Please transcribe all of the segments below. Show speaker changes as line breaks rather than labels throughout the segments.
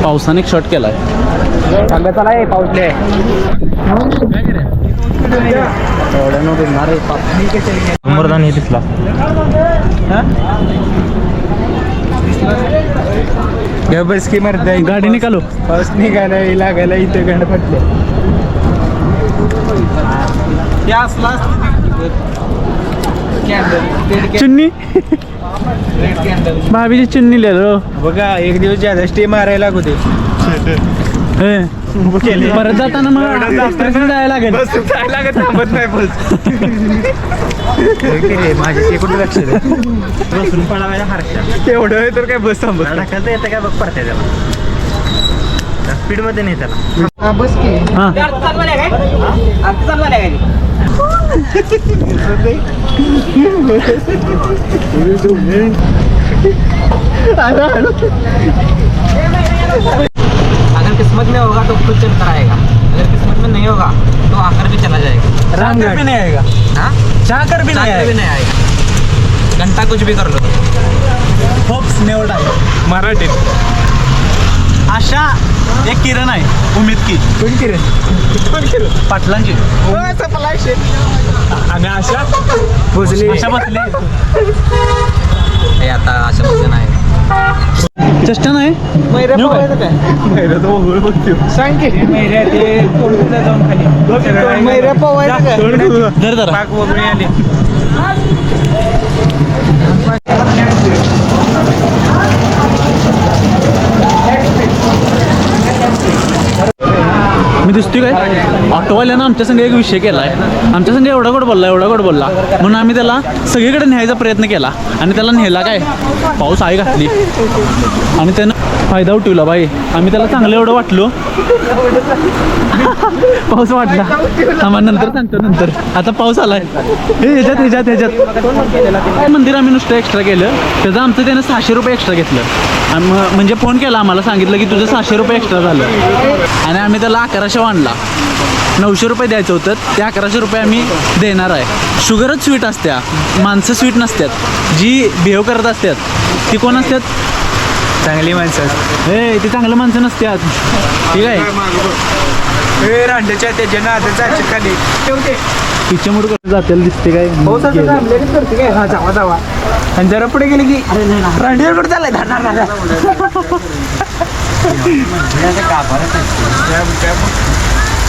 पावसाने एक शॉट केलाय.
पाऊसले
समोरदा नाही दिसला.
बस की मरता
गाडी निकालो.
पाऊस निघायला लागायला इथे गंड फटले.
चुन्नी भाभीची चुन्नी लिहिलो
बघा एक दिवस ज्यादा स्टे मारायला लागू दे.
परत जाताना मग जायला लागेल.
थांबत नाही बस. माझे ते कुठे लक्ष दे. बसून पडावायला हरकत तेवढं तर काय बस थांबत ढकलता येतं काय बघ पडते त्याला स्पीड मध्ये नाही त्याला. बस की
अगर किस्मत में होगा तो खुद चल कर आएगा, अगर किस्मत में नहीं होगा तो आकर भी चला जाएगा.
रामगढ़ भी नहीं आएगा.
हाँ
चाकर भी नहीं
आएगा. घंटा कुछ भी कर लो.
होप्स नेवर डाय.
मराठीत
आशा एक किरण आहे उमेद की
कोण किरण
पाटलांची
आणि आशा भोसले.
आशा बसले.
हे आता अशा पद्धतीने आहे.
चेष्टा नाही. नेऊ काय?
सांग की मैऱ्या ते कोणत्या जाऊन खाली मैऱ्या पवायचं
धर धरा.
पाक वगैरे आली.
मी दिसतोय काय ऑटोवाल्यानं आमच्या संग एक विषय केलाय. आमच्या संग एवढा गोड बोलला म्हणून आम्ही त्याला सगळीकडे न्यायचा प्रयत्न केला आणि त्याला नेला काय पाऊस आई घातली आणि त्यानं फायदा उठवला बाई. आम्ही त्याला चांगलं एवढं वाटलो. पाऊस वाटला आम्हाला नंतर सांगतो. नंतर आता पाऊस आलाय. ह्याच्यात मंदिर आम्ही नुसतं एक्स्ट्रा केलं. त्याचं आमचं त्यानं 600 रुपये एक्स्ट्रा घेतलं. म्हणजे फोन केला आम्हाला सांगितलं की तुझं 600 रुपये एक्स्ट्रा झालं आणि आम्ही त्याला 1100 आणला. 900 रुपये द्यायचं होतं ते 1100 रुपये आम्ही देणार आहे. शुगरच स्वीट असत्या, माणसं स्वीट नसतात. जी बिहेव करत असतात ती कोण असतात?
चांगली माणसं.
ती चांगलं माणसं नसतात. ठीक आहे.
रांडेच्या त्याच्या नादाच्या खाली ठेवते.
पिच्च्या मूड करत जातेल दिसते काय.
करते काय. हा जावा आणि जरा पुढे गेले की रांडेवर कुठे चाललाय.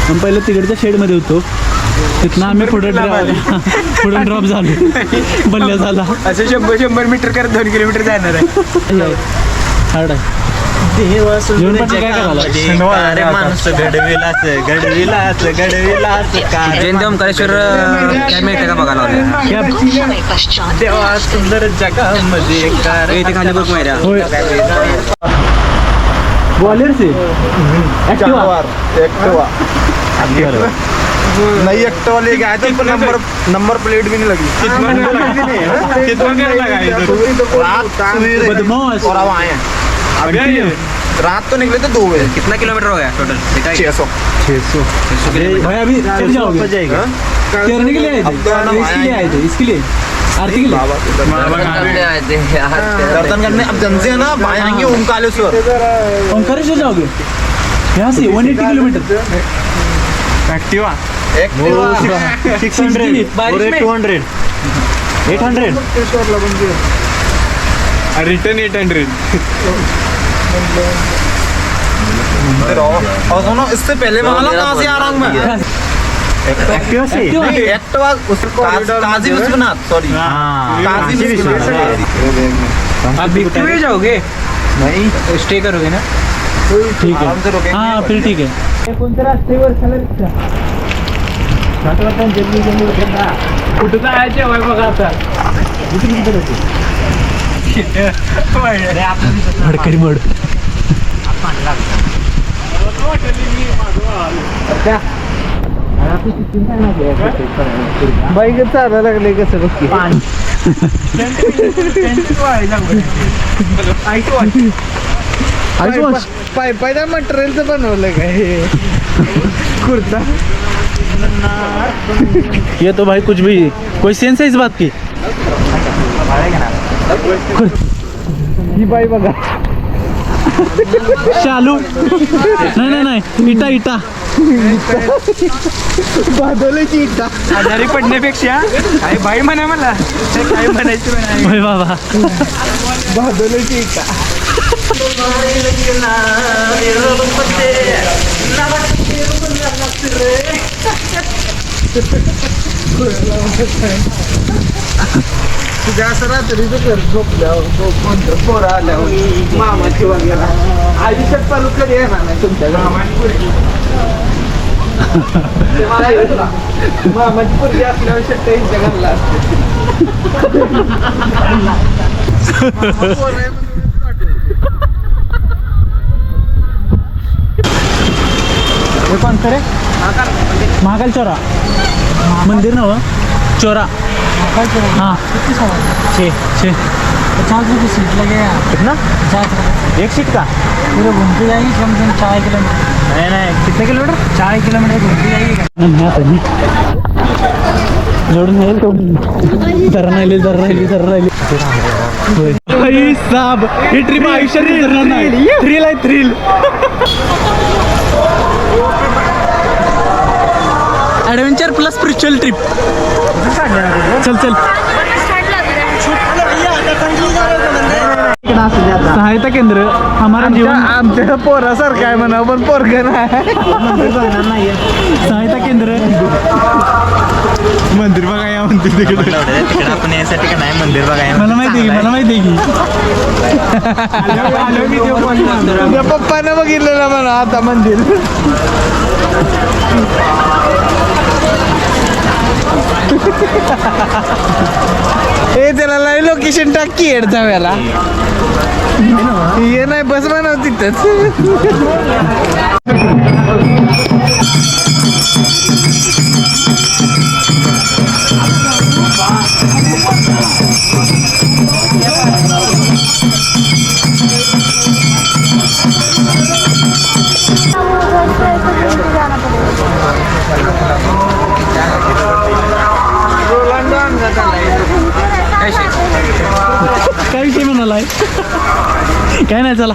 पण पहिलं तिकडच्या शेडमध्ये होतो. तिथनं आम्ही पुढे ड्रॉप झालो. बल्ल्या झाला.
असं 100 मीटर करत 2 किलोमीटर जाणार आहे.
हार्ड आहे. जेवण पाटील काय करायला?
माणूस घडविलाच
जैन ओंकारेश्वर काय मिळतं का बघायला लावले.
देवा सुंदर जगामध्ये
इथे खाली बघ मैऱ्या.
होय. ग्वालियर से
एक्टिवा नहीं एक्टिवा ले गया था पर नंबर प्लेट भी नहीं लगी.
बदमाश.
और अब आए हैं. रात तो निकले थे 2 बजे.
कितना किलोमीटर हो गया टोटल?
600
भाई अभी चल जाओगे? तैरने के लिए आए थे? इसके लिए आए थे? इसके लिए आरती के लिए
दर्शन करने. अब जन से है ना भाई आएंगे ओमकारेश्वर.
ओंकारेश्वर जाओगे यहाँ से 180 किलोमीटर.
ऍक्टिवा
600
800
रिटर्न 800.
और सुनो इससे पहले मालूम कहाँ से आ रहा हूँ मैं.
एक्टिवा से
नहीं एक्टिवा काजी विश्वनाथ. सॉरी काजी विश्वनाथ.
आप दिखते हुए जाओगे?
नहीं
स्टे करोगे ना?
ठीक है.
आराम से रोकेंगे.
हाँ फिर ठीक है.
कोणत्या रस्त्यावर रिक्षा कुठं जायचे वय बघा आता.
हडकरी मड.
बाईक चालायला लागले कसं बघ. पायपायला मटेरियलचं बनवलं काय कुर्ता.
ये तो भाई कुछ भी कोई सेंस है इस बात की.
ही बाई बघा
शालू नाही इटा
बादवल्याची इटा.
आजारी पडण्यापेक्षा काही बाई म्हणा मला काय म्हणायचं नाही.
होय बाबा
बादवल्याची इटा. तुझ्या असं रात्रीचं घर झोपल्यावर पोरं आल्यावर मामाची वगैरे आयुष्यात चालू कधी येणार नाही तुमच्या मामाची पोरगी असल्यावर शक्य यांच्या घरला
हे कोणतं रे महाकाल चोरा मंदिर नव चोरा हाँ छे
सीट लगे
कितना
50 रुपये
एक सीट का
पूरे घूमती जाएगी कम से कम 4 किलोमीटर।
नहीं कितने किलोमीटर
4 किलोमीटर घूमती जाएगी।
जोडून येईल तो जरा राहिली होय साब ही ट्रिप आयुष्यात विसरणार नाही थ्रिल आहे thrill adventure plus spiritual trip चल सहायता केंद्र हमारा जीवन
आमच्या पोरासारखं आहे म्हणा पण पोरग नाही.
सहायता केंद्र
मंदिर बघा या मंदिर तिकडे
आपण यासाठी का नाही मंदिर बघाय
मला माहिती आहे की
तुझ्या पप्पानं बघितलं ना म्हणा आता मंदिर. हे त्याला लाईव्ह लोकेशन टाकी येड जाव्याला ये नाही बस बनव तिथंच.
काय विषय म्हणालाय काय नाही चला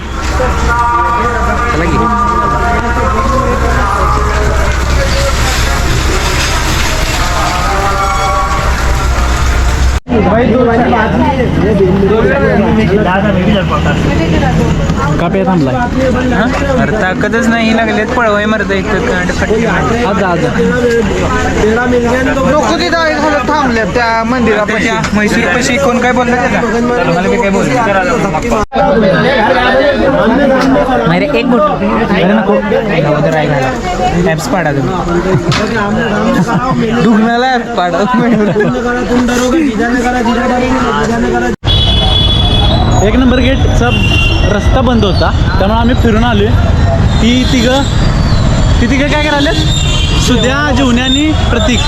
का पे थांबलाय
अरे ताकदच नाही लागलेत पळवाय मरता इथं
आज
नको तिथं झालं थांबल्या त्या मंदिरापाशी.
म्हैसूर पशी कोण काय बोललं त्याला मला काय बोललं
मेरे एक बोतल
नको
ॲप्स पाडा तुम्ही
दुखण्याला पाडा
एक नंबर गेटचा रस्ता बंद होता त्यामुळे आम्ही फिरून आलोय. ती तिघं काय करायला सुद्या जीवन्या आणि प्रतीक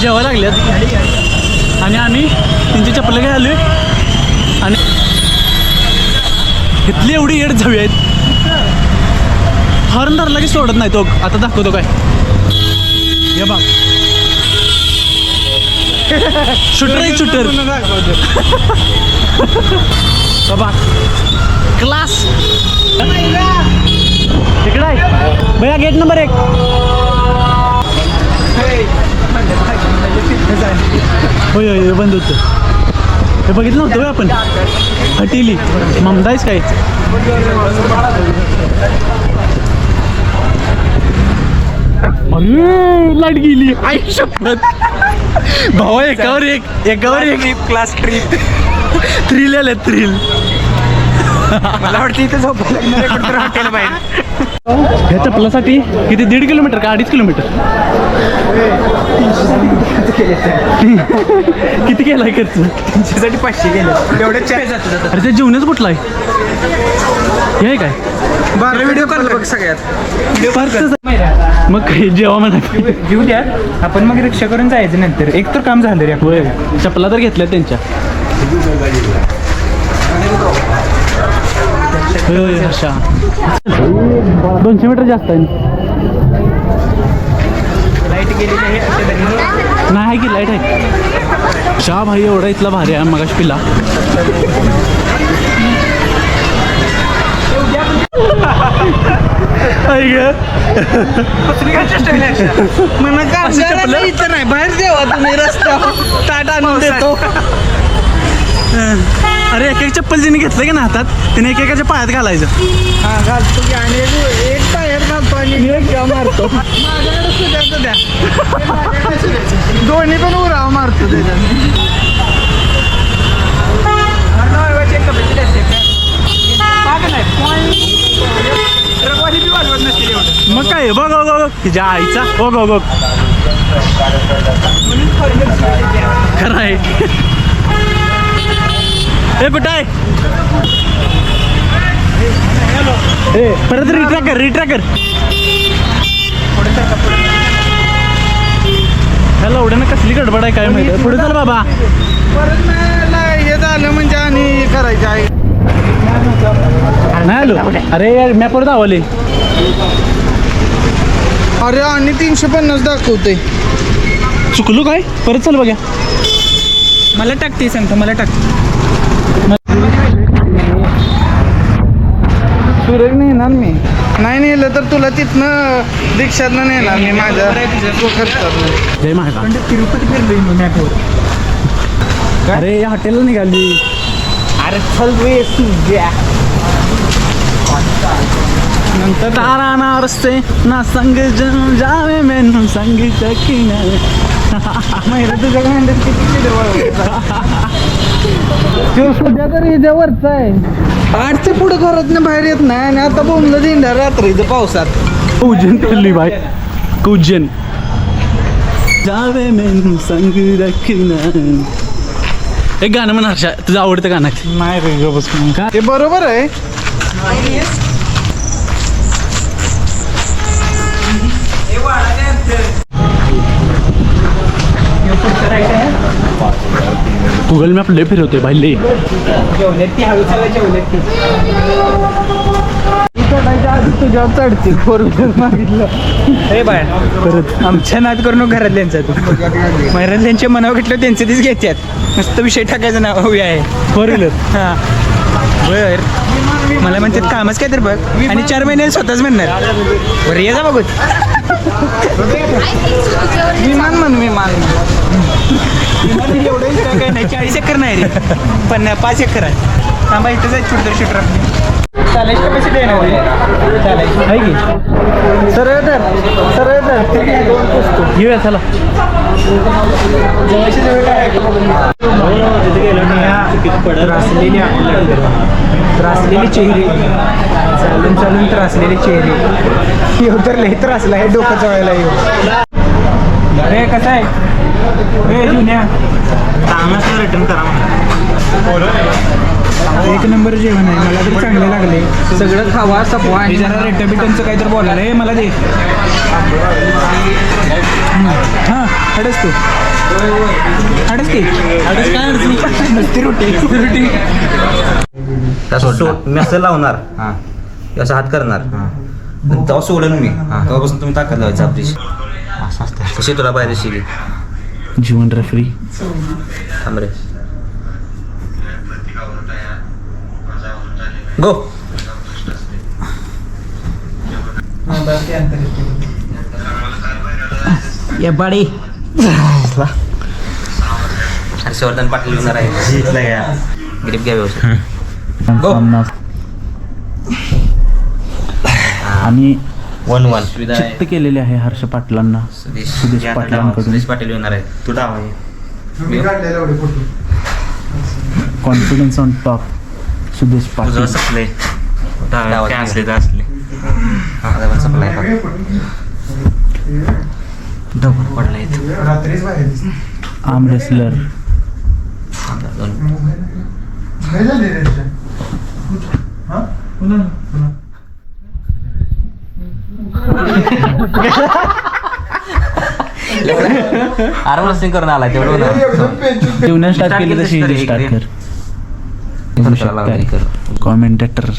जेवा लागल्यात आणि आम्ही त्यांची चप्पल घ्यायला आलोय आणि इथली एवढी येड जावी आहेत हॉर्न धरला की सोडत नाही तो. आता दाखवतो काय हे बघ शूटर आहे शूटर बाबा क्लास तिकडे आहे भैया गेट नंबर 1 होय बंद होतं हे बघितलं नव्हतं होय आपण हटीली ममदाईच काय अरे लाईट गेली आई शपथ भाऊ एकावर एक
क्लास ट्रिप
थ्रिल आले थ्रिल
मला वाटतं इथं झोपायला हॉटेल बाहेर.
ह्या चप्पलासाठी किती 1.5 किलोमीटर का 2.5 किलोमीटर किती केलाय खर्च
त्यांच्यासाठी 500 गेले एवढे चाय जातात.
अरे ते जेवणच कुठला आहे हे काय
बारा व्हिडिओ काढला बघ सगळ्यात
फारच मग काही जेवा म्हणा
घेऊ द्या आपण मग रिक्षा करून जायचं नंतर एक तर काम झालं रे
होय चपला तर घेतल्या त्यांच्या होय हर्षा 200 मीटर जास्त आहे
लाईट गेलेली आहे
नाही आहे की लाईट आहे चहा भाई एवढा इथला भारी आहे मगाशी पिला आई ग
मला कामगाराला इथं नाही बाहेर देवा तुम्ही रस्त्यावर ताट आणून देतो.
अरे एक चप्पल तिने घेतलं की ना हातात तिने एकेकाच्या पायात घालायचं.
हा घालतो की आणि एक टायर घालतो आणि एक गाव मारतो. माझ्याकडे सुद्धा द्या दोन्ही पण उराव मारतो त्याच्याने.
मग काय बघ बघ बघ तिच्या आईचा बघ बघ बघ खरं आहे. हे कुठं आहे परत रिट्रॅक कर ह्याला एवढ्यानं कसली गडबड आहे काय माहिती. पुढे चल बाबा.
परत नाही हे झालं म्हणजे आणि करायचं आहे.
नाही आलो. अरे यार मी परत आवले.
अरे आणि 350 दाखवते.
चुकलो काय परत चल बघा.
मला टाकते सांगतो मला टाक.
सुरेख नेणार मी नाही नेलं तर तुला तिथनं रिक्षातनं नेणार मी माझ्या खर्चात.
जय महाकाल.
तिरुपती फिरलोय मी मॅपवर.
अरे या हॉटेलला निघाली.
अरे चल रे सुद्या.
नंतर तारा ना रस्ते ना संग जावे मेनू संग चकीना
महिला तुझ्या हँडल किती तो सुद्या तर याच्यावरचा आहे. 8च्या पुढे घरातनं बाहेर येत नाही आणि आता बोंबलं दिंडा रात्रीचं पावसात.
उज्जैन फिरली बाय उज्जैन जावे मेनू संग रखना. एक गाणं म्हण हर्षा तुझं आवडतं गाणं.
नाही रे ग बस का ते बरोबर आहे.
गुगल मॅप लय फिरवते भाई लय.
तुझ्यावर चढते 4 व्हीलर मागितलं.
हे बाय परत आमच्या नाद करू नको घरातल्यांचा तू. घरातल्यांच्या मनावर घेतलं त्यांचं तीच घेतात. मस्त विषय टाकायचं नाव हवी आहे
4 व्हीलर.
हां बर मला म्हणतात कामच काय तर बघ आणि 4 महिन्याने स्वतःच म्हणणार बरं ये जा बघू.
विमान म्हण विमान.
एवढं काय नाही 40 एकर नाही रे पण 5 एकर आहे. थांबा इथं जायचं शूटर आपली चालायची कपॅसिटी आहे ना चालायची आहे की
सरळ तर
घेऊया चला.
त्रासलेली चेहरे चालून चालून त्रासलेले चेहरे येऊ तर लई त्रासला आहे डोकं चळायला येऊ. अरे कसं आहे हे जुन्या
रिटर्न करा.
एक नंबर जेवण आहे मला तरी चांगले लागले.
सगळं खावा सपवा
आणि जरा रेटाबिटांचं काहीतरी बोलायला हे मला दे. हां हडस तू हडस की हडस काय अडचण नुसती रोटी
मी असं लावणार असं हात करणार तेव्हा सोडलं मी तेव्हापासून तुम्ही ताकद लावायची आपली
असं असतं.
कशी तुला बाहेर शिली
जीवन रेफरी.
थांब रे गो.
या बाडी
हर्षवर्धन पाटील येणार आहे.
जिंकला या
ग्रीप घ्या व्यवस्थित. गो.
आणि
1-1 सुविधा आहे.
चित्त केलेले आहे हर्ष पाटलांना. सुदेश पाटलांकडून
सुदेश पाटील येणार आहे.
तू डाव आहे.
Confidence on top. सुदेश
तुझं
पाटील.
सपले
डावात
काय असले तर असले.
आता पण सप्लाय
डबल पडला इथं.
Arm wrestler.
आर्म रेसलिंग करून आला तेवढं ना.
जीवनात स्टार्ट केली तशी
कर,
स्टार्ट
कर.
कर. कॉमेंटेटर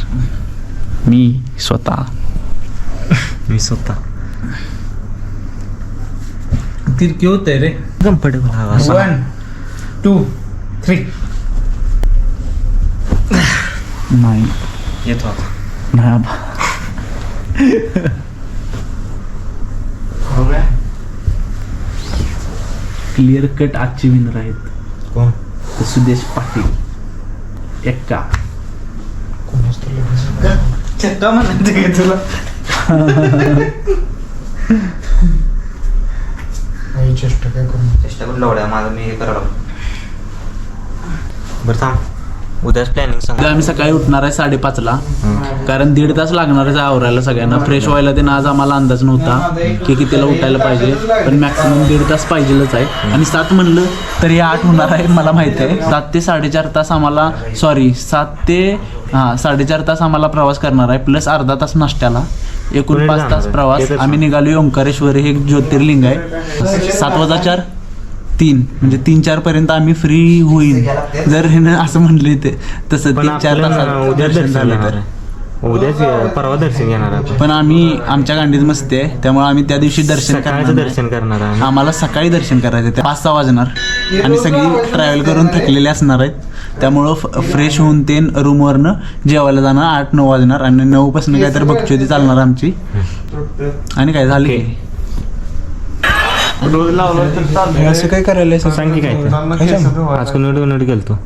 मी स्वतः.
मी स्वतः
तिरकी होत आहे रे.
कम्फर्टेबल हवा
1 2 3
नाही
येतो आता.
नाही आबा. क्लिअर कट आजचे विनर आहेत.
कोण?
तर सुदेश पाटील एक्का.
चक्का म्हणायचं काय तुला?
चेष्टा काय करू.
चेष्टा करून लावड्या माझं मी हे करायला. बरं थांब, उद्याच प्लॅनिंग सांग.
उद्या आम्ही सकाळी उठणार आहे 5:30ला. कारण 1.5 तास लागणार आहे आवरायला सगळ्यांना. फ्रेश व्हायला ते आज आम्हाला अंदाज नव्हता की कितीला उठायला पाहिजे, पण मॅक्सिमम 1.5 तास पाहिजेलच आहे. आणि 7 म्हणलं तर हे 8 होणार आहे मला माहिती आहे. 7 ते 4.5 तास आम्हाला 7 ते 4.5 तास आम्हाला प्रवास करणार आहे, प्लस अर्धा तास नाश्त्याला. एकूण 5 तास प्रवास. आम्ही निघालो ओंकारेश्वर, हे एक ज्योतिर्लिंग आहे. 7 + 4 3 म्हणजे 3-4 पर्यंत आम्ही फ्री होईल जर हे असं म्हणले ते तसं. 3-4 तासात
उद्या
दर्शन झालं तर.
उद्याच परवा दर्शन घेणार आपण.
पण आम्ही आमच्या गांडीत मस्ती आहे, त्यामुळे आम्ही त्या दिवशी दर्शन
सकाळचं
करणार नाही.
दर्शन करणार आहे.
आम्हाला सकाळी दर्शन करायचं आहे. 5-6 वाजणार आणि सगळी ट्रॅव्हल करून थकलेले असणार आहेत. त्यामुळं फ्रेश होऊन ते रूमवरनं जेवायला जाणार. 8-9 वाजणार आणि 9 पासून काहीतरी बघचोती चालणार आमची. आणि काय झालं की
रोज लावलं तर चालतं.
असं काय करायला
सांग की काय ते. आज कोणी गेलतो?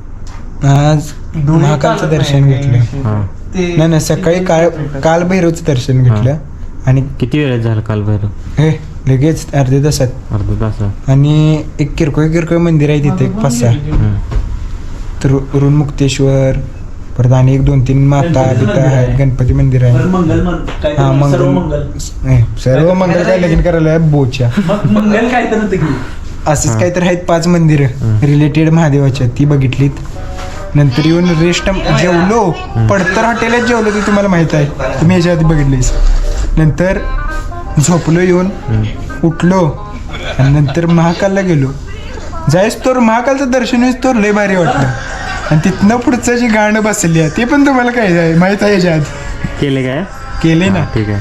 आज महाकालचं दर्शन घेतलं.
हां.
नाही सकाळी काल भैरवचं दर्शन घेतलं. आणि
किती वेळेत झालं काल भैरव?
हे लगेच अर्ध्या तासात.
अर्धा तास.
आणि एक किरकोळ मंदिर आहे तिथे, एक 5-6. तर ऋणमुक्तेश्वर, परत आणि 1-2-3 माता बिता आहेत. गणपती मंदिर आहे. हा मंगल. सर्व मंगल काय लगीन करायला आहे बोच्या.
मंगल काय तर होतं की
असंच काहीतरी आहेत 5 मंदिरं रिलेटेड महादेवाच्या, ती बघितलीत. नंतर येऊन रेस्ट जेवलो. पडतर हॉटेलात जेवलो, ते तुम्हाला माहित आहे, तुम्ही याच्या आधी बघितलीस. नंतर झोपलो, येऊन उठलो आणि नंतर महाकालला गेलो. जायच तर महाकालचं दर्शन होईस तर लय भारी वाटलं. आणि तिथनं पुढचं जी गाणं बसली आहे ते पण तुम्हाला काय माहित आहे याच्या आधी
केले काय?
केले ना.
ठीक आहे.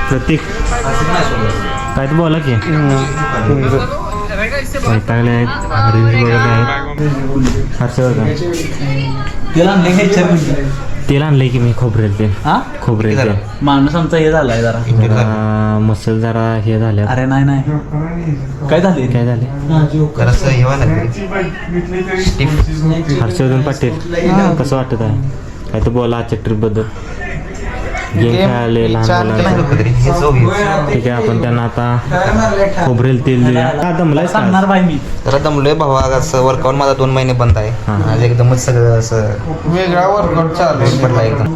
प्रतीक काय तर बोला की. वैतागले आहेत, रील्स बघत आहेत. हर्षवर्धन
त्याला आणले काय विचार म्हणजे
तेल आणलंय की मी, खोबरेल तेल.
हा
खोबरेल तेल.
माणूस आमचा हे झालाय जरा.
जरा मसल जरा हे झाल्या.
अरे नाही काय झाले
काय झाले?
जरासं हे व्हायला लागलं.
हर्षवर्धन पाटील कसं वाटत आहे? काय तर बोला आजच्या ट्रिप बद्दल. गेम खेळाले लहान मुलांना. ठीक आहे, आपण त्यांना आता खोबरेल तेल देऊया. दमलाय
सांगणार बाई मी.
जरा दमलोय भावा. असं वर्कआउट माझा 2 महिने बंद आहे. आज एकदमच सगळं असं
वेगळा वर्कआउट चालू आहे.
पडला एकदम.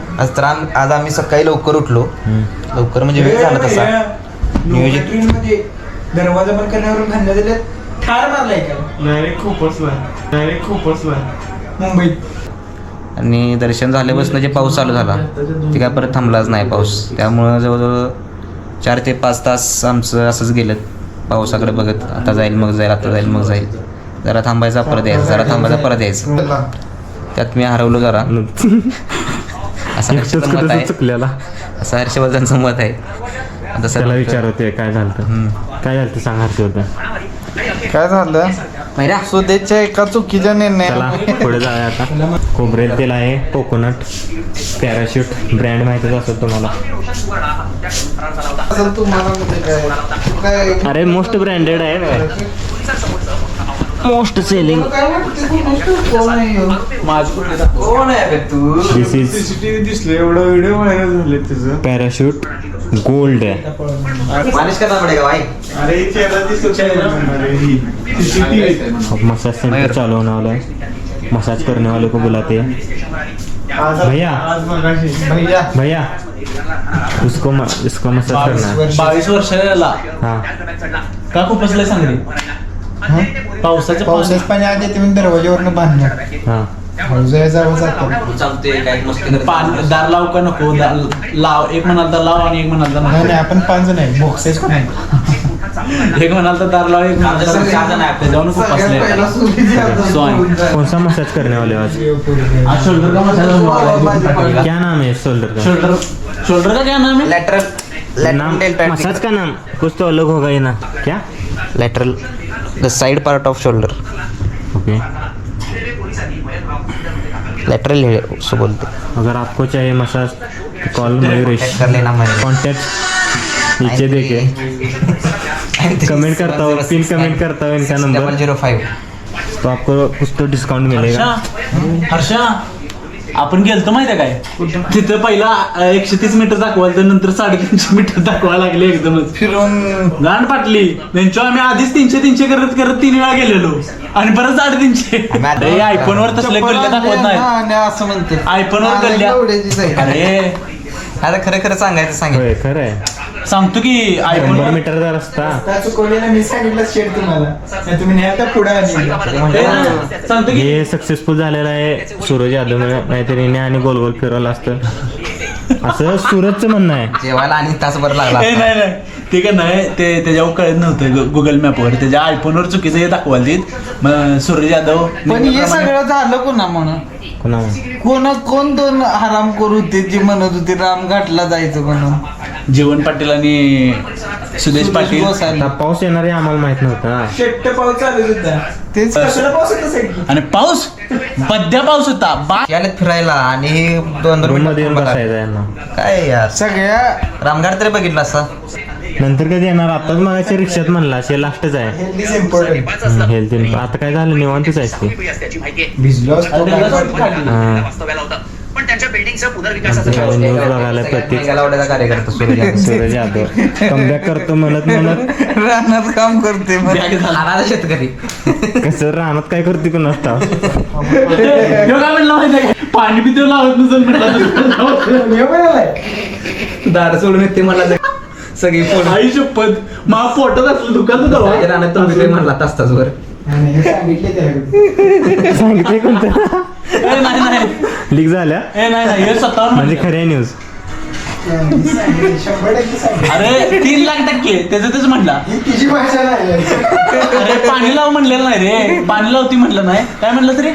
आज आम्ही सकाळी लवकर उठलो. लवकर म्हणजे वेळ झाला तसा नियोजित.
दरवाजा बंद करण्यावरून भांडण दिले, ठार मारलाय
खूपच
मुंबईत.
आणि दर्शन झाल्यापासून जे पाऊस चालू झाला ते काय परत थांबलाच नाही पाऊस. त्यामुळं जवळजवळ 4 ते 5 तास आमचं असंच गेलं पावसाकडे बघत. आता जाईल मग जाईल, आता जाईल मग जाईल. जरा थांबायचा परत यायचं, जरा थांबायचा परत यायचं. त्यात मी हरवलो जरा. असं हर्षवर्धनचं मत आहे.
चुकलेला
असं हर्षवर्धनचं मत आहे. आता
त्याला विचारते काय झालं. काय झालं सांग हर्षवर्धन.
काय झालं? सुदेशच्या एका चुकीच्या निर्णय.
चला पुढे जाऊया आता. खोबरेल तेल आहे, कोकोनट, पॅराशूट ब्रँड माहितीच असेल तुम्हाला.
तुम्हाला म्हणजे काय
अरे मोस्ट ब्रँडेड आहे ना, मोस्ट सेलिंग. दिस इज
दिसलं एवढं व्हिडिओ व्हायरल झाले त्याचं.
पॅराशूट गोल्ड है.
मालिश करना पडेगा भाई.
अरे
अब मसाज सेंटर चालू होने वाला है. मसाज करने वाले को बुलाते हैं. भैया भैया उसको मसाज करना है.
22 वर्षाला
हाँ
का खूप असलं सांगली. पावसाचं
पावसाच पाणी आधी तुम्ही दरवाज्यावरनं बांधणार.
हाँ
चालते काय मस्ती
पाणी दार लाव का नको. लाव. एक म्हणाल तर लाव आणि एक म्हणाल तर
नाही
नको.
आपण 5 जण आहे, बॉक्सेस पण आहे.
एक म्हणाल तर दार लाव, एक म्हणाल तर 6 जण आहे. त्याच्यावर खूप असले सोय.
कौन सा मसाज करने वाले हो आज?
आज शोल्डर का मसाज.
क्या नाम है शोल्डर का?
शोल्डर का क्या नाम है?
नाम मसाज का नाम कुछ तो अलग होगा ये ना. क्या?
Lateral the side part off shoulder.
Okay.
Lateral head उसको बोलते.
अगर आपको चाहिए मसाज तो कॉल मयूरेश.
कर लेना मैंने.
कॉन्टैक्ट नीचे देखे. कमेंट करता हो, पिन कमेंट करता हो इनका नंबर
005
तो आपको कुछ तो डिस्काउंट मिलेगा.
हर्षा आपण गेलतो माहितीये काय तिथं पहिला 130 मीटर दाखवायला तर नंतर 350 मीटर दाखवायला लागले एकदमच
फिरून
गांड पाटली त्यांच्या आम्ही आधीच 300 करत 3 वेळा गेलेलो आणि परत 350. आयफोन वर तसले गल्ल्या दाखवत नाही.
आणि असं म्हणते
आयफोन वर गल्ल्या अरे
आता खरं खरं सांगायचं
होय खरं आहे.
सांगतो की आयफोन
100 मीटरचा रस्ता
चुकवलेला मी सांगितलं शेड तुम्हाला नाही तुम्ही न्यायला पुढे आणि
सांगतो की
हे सक्सेसफुल झालेलं आहे सूरज यादव नाहीतर हिने आणि गोल गोल फिरवलं असतं असं सूरजचं म्हणणं आहे.
जेवायला आणि तासभर लागला
ए, नाही नाही ते काय नाही ते त्याच्यावर कळत नव्हतं गुगल मॅपवर त्याच्या आयफोनवर चुकीचं हे दाखवायला मग सूरज यादव
पण हे सगळं झालं कोणा म्हणून
कोणा
कोण दोन हराम करू होते जे म्हणत होते रामघाटला जायचं म्हणून
जीवन पाटील आणि सुदेश पाटील.
आता पाऊस येणार आहे आम्हाला माहित नव्हता.
शेट्ट पाऊस चालू होता.
तेच
कसला पाऊस होता साईड
आणि पाऊस बद्या पाऊस होता
यालेत फिरायला आणि 2
रूम मध्ये येऊन बसायचं यांना.
काय यार
सगळ्या
रामघाट तरी बघितला असा
नंतर कधी येणार आताच मगाच्या रिक्षात म्हणला असे लास्टच आहे हेल्थ आता काय झालं निवांतच आहेस ते
भिजलो असतो काय करतो.
पण त्यांच्या बिल्डिंगचं पुनर्विकासाचं
न्यूज बघायला प्रत्येक
कार्यकर्ता सूरज यादव.
सूरज यादव कमबॅक करतो म्हणत
रानात काम करते
अनाथ शेतकरी
कसं रानात काय करते पण नसता.
ह्यो काय म्हणलं माहिती आहे पाणी पितो लावत नसेल म्हटलं
दार सोडून येते मला सगळी
आई शपथ मा पोटात असलं दुकान
रानात तुम्ही म्हणला तासभर
आणि हे सांगितले त्यावेळी.
सांगितले कोणतं
नाही नाही
लीक झाल्या
ए नाही नाही हे स्वतःवर
म्हणजे
म्हणले.
खरी न्यूज.
सांगितले, 100% सांगितले.
अरे 3,00,000% त्याचं तेच म्हणला
ही तिची भाषा नाही
अरे पाणी लाव म्हणलेलं नाही रे पाणी लावती म्हणलं नाही काय म्हणलं तरी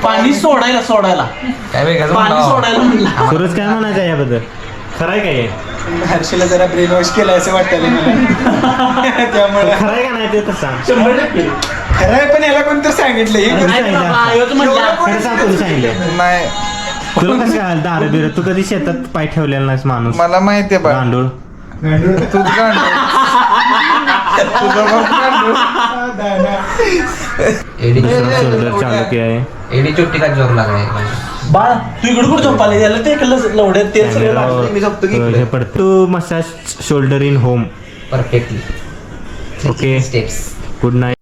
पाणी सोडायला
काय वेगळं
पाणी सोडायला म्हणलं.
सूरज काय म्हणायचं आहे याबद्दल खरं आहे काय हे?
हर्षला जरा ब्रेन वॉश केलं असं वाटतं मला त्यामुळे
खरं आहे का नाही ते तर सांग.
100%.
खरं आहे पण याला कोणतं सांगितलं हे
खरं
नाही
सांगितलं.
बाबा, ह्योच म्हणला.
खरं सांग तुला सांगितलं
नाही
तुला कसं काय दारू बिर तू कधी शेतात पाय ठेवलेला नाहीस माणूस
मला माहितीये बा
गांडूळ
तूच गांडूळ. तुझा बाप गांडूळ.
एडी
शोल्डर चालू आहे
एडी चुट्टी का जोर लागलाय
बाळा तू इकडे कुठं झोपायला याला ते लवड्यात तेल सगळं लागलं.
मी झोपतो की
हे पडतं to massage shoulder in home
perfectly
okay
steps
good night.